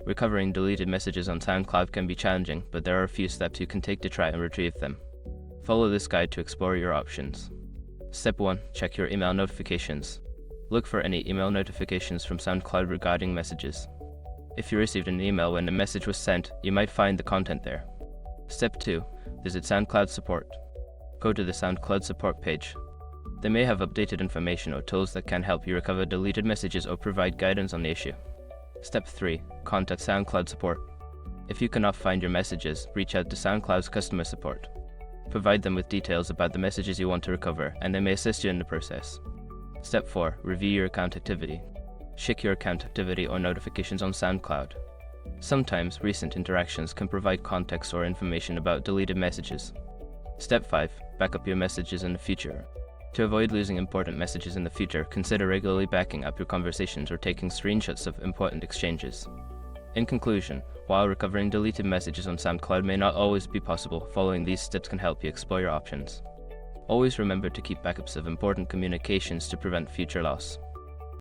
Recovering deleted messages on SoundCloud can be challenging, but there are a few steps you can take to try and retrieve them. Follow this guide to explore your options. Step 1. Check your email notifications. Look for any email notifications from SoundCloud regarding messages. If you received an email when a message was sent, you might find the content there. Step 2. Visit SoundCloud support. Go to the SoundCloud support page. They may have updated information or tools that can help you recover deleted messages or provide guidance on the issue. Step 3. Contact SoundCloud support. If you cannot find your messages, reach out to SoundCloud's customer support. Provide them with details about the messages you want to recover, and they may assist you in the process. Step 4. Review your account activity. Check your account activity or notifications on SoundCloud. Sometimes recent interactions can provide context or information about deleted messages. Step 5. Back up your messages in the future. To avoid losing important messages in the future, consider regularly backing up your conversations or taking screenshots of important exchanges. In conclusion, while recovering deleted messages on SoundCloud may not always be possible, following these steps can help you explore your options. Always remember to keep backups of important communications to prevent future loss.